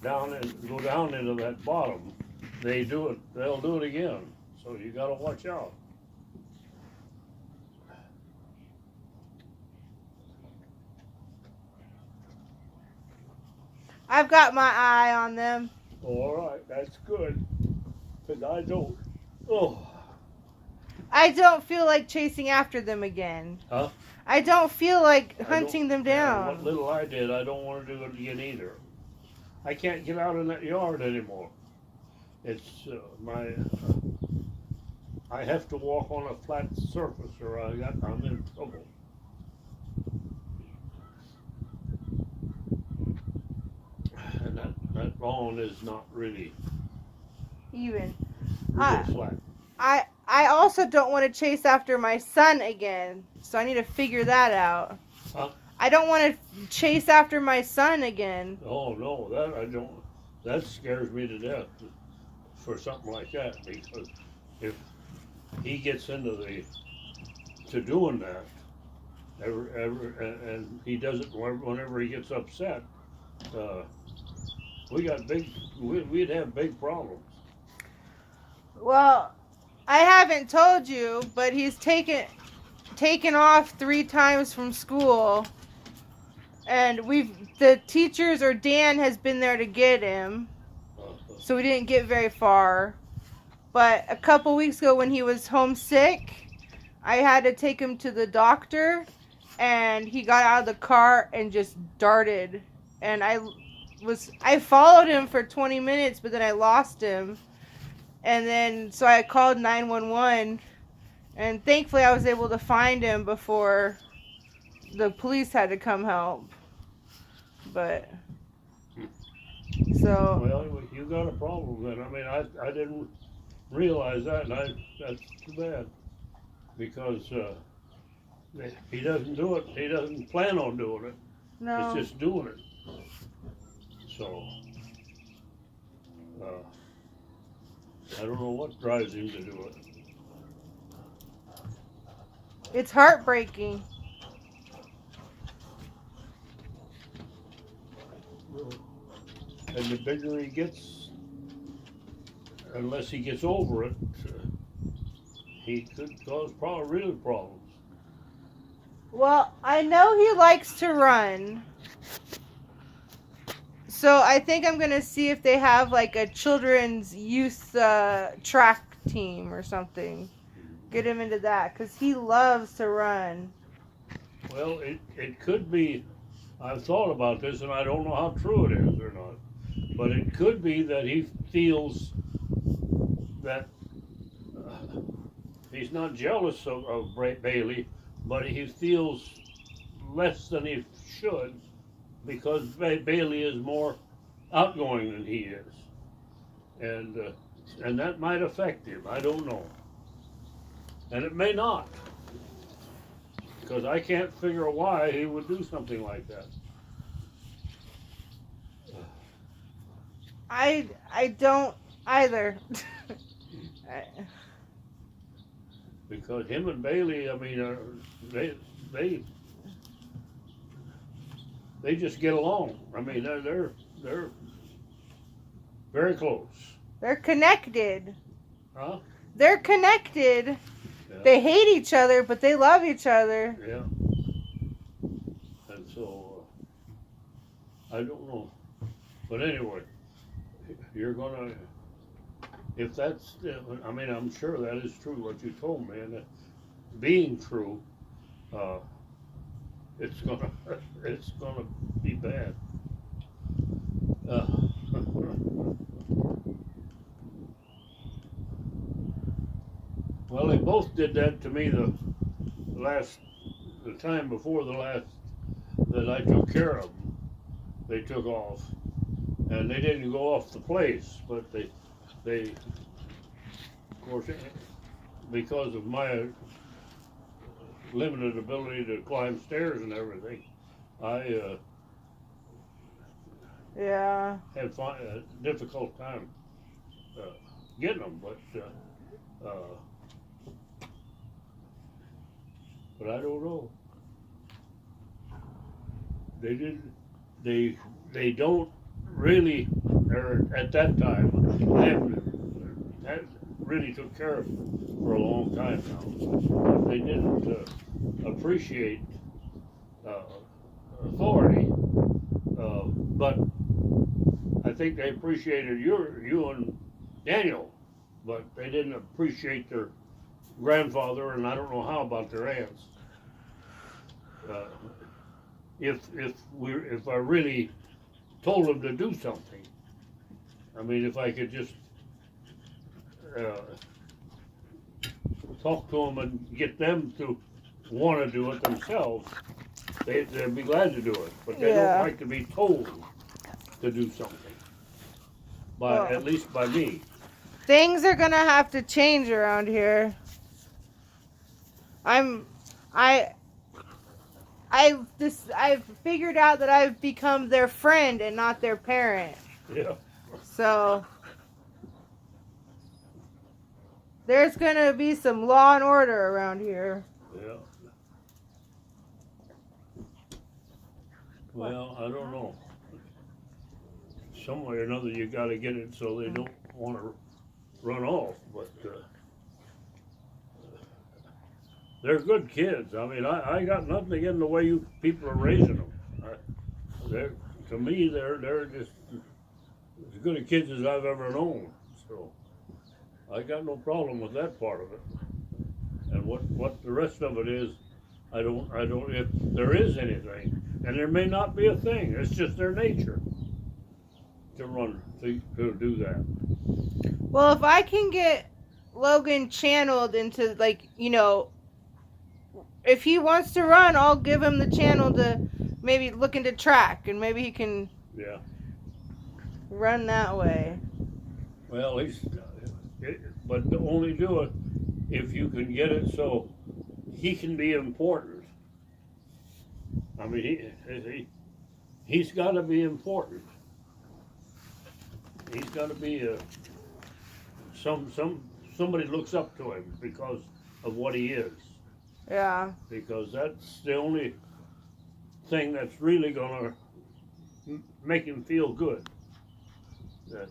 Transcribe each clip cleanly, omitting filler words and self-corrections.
down and go down into that bottom, they'll do it again. So you gotta watch out. I've got my eye on them. All right, that's good. Cause I don't. Oh, I don't feel like chasing after them again. huh? I don't feel like I hunting them yeah, what down. little I did, I don't want to do it again either. I can't get out in that yard anymore. It's I have to walk on a flat surface, or I'm in trouble. And that lawn is not really Even. real flat. I also don't want to chase after my son again. So I need to figure that out. Huh? I don't want to chase after my son again. Oh no, that I don't. That scares me to death for something like that, because if he gets into to doing that, and he does it whenever he gets upset, we'd have big problems. Well, I haven't told you, but he's taken off 3 times from school. And the teachers or Dan has been there to get him. So we didn't get very far. But a couple weeks ago when he was homesick, I had to take him to the doctor, and he got out of the car and just darted. And I followed him for 20 minutes, but then I lost him. And then so I called 911, and thankfully I was able to find him before the police had to come help. But so Well, you got a problem then. I mean, I didn't realize that, and that's too bad, because he doesn't do it. He doesn't plan on doing it. no. It's just doing it. So I don't know what drives him to do it. It's heartbreaking. And the bigger he gets, unless he gets over it, he could cause real problems. Well, I know he likes to run. So I think I'm going to see if they have like a children's youth track team or something. Get him into that, because he loves to run. Well, it could be, I've thought about this, and I don't know how true it is or not, but it could be that he feels that he's not jealous of Bailey, but he feels less than he should, because Bailey is more outgoing than he is, and that might affect him. I don't know, and it may not, because I can't figure why he would do something like that. I don't either. Because him and Bailey, I mean, they just get along. I mean, they're very close. They're connected. Huh? They're connected. Yeah. They hate each other, but they love each other. Yeah. And so, I don't know. But anyway, you're gonna, if that's, I mean, I'm sure that is true what you told me, and being true, it's gonna be bad. Well, they both did that to me the time before the last that I took care of them. They took off, and they didn't go off the place, but they of course, because of my limited ability to climb stairs and everything, I Yeah. had a difficult time getting them, but I don't know. They didn't. They don't really or at that time, I haven't, that really took care of it for a long time now. They didn't appreciate authority, but I think they appreciated you and Daniel, but they didn't appreciate their grandfather, and I don't know how about their aunts. Uh, if I really told them to do something, I mean, if I could just talk to them and get them to want to do it themselves, they'd be glad to do it. But they Yeah. don't like to be told to do something. Well, At least by me. things are gonna have to change around here. I've figured out that I've become their friend and not their parent. Yeah. So there's gonna be some law and order around here. Yeah. Well, I don't know. Some way or another, you got to get it so they don't want to run off. But they're good kids. I mean, I got nothing against the way you people are raising them. To me, they're just as good a kids as I've ever known. So I got no problem with that part of it. And what the rest of it is, I don't. If there is anything, and there may not be a thing. It's just their nature to do that. Well, if I can get Logan channeled into, like, if he wants to run, I'll give him the channel to maybe look into track, and maybe he can run that way. Well, but only do it if you can get it so he can be important. I mean, he's got to be important. He's got to be somebody looks up to him because of what he is. Yeah. Because that's the only thing that's really gonna make him feel good. That's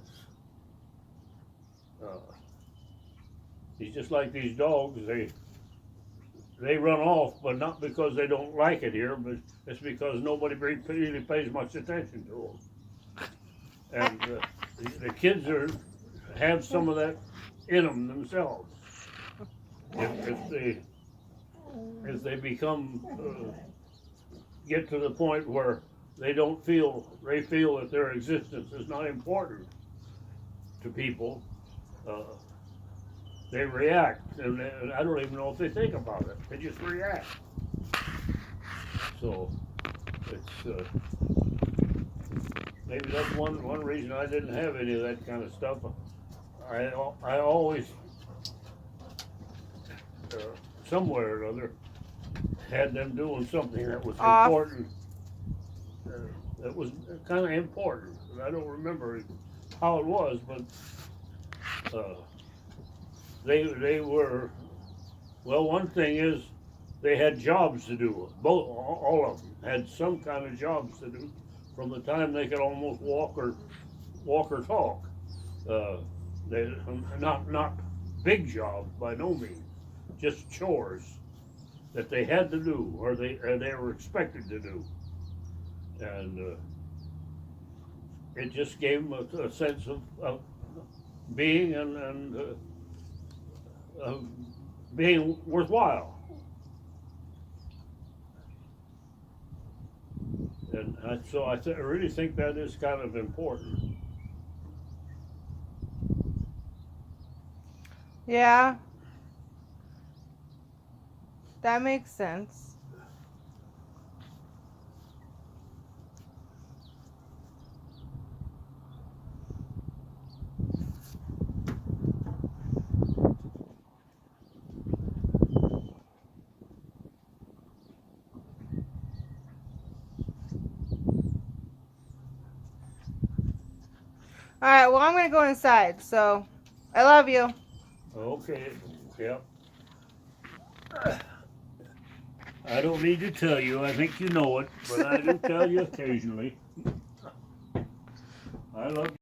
he's just like these dogs. They run off, but not because they don't like it here, but it's because nobody really pays much attention to them. And the kids have some of that in them themselves. If they become get to the point where they feel that their existence is not important to people, they react, and I don't even know if they think about it. They just react. So it's maybe that's one reason I didn't have any of that kind of stuff. I always somewhere or other had them doing something that was important. That was kind of important. I don't remember how it was, but they were. Well, one thing is they had jobs to do. All of them had some kind of jobs to do from the time they could almost walk or talk. They not big jobs by no means, just chores that they had to do or they were expected to do, and it just gave them a sense of being and being worthwhile. And so I really think that is kind of important. Yeah. That makes sense. All right, well, I'm going to go inside, so I love you. Okay, yep. I don't need to tell you, I think you know it, but I do tell you occasionally. I love you.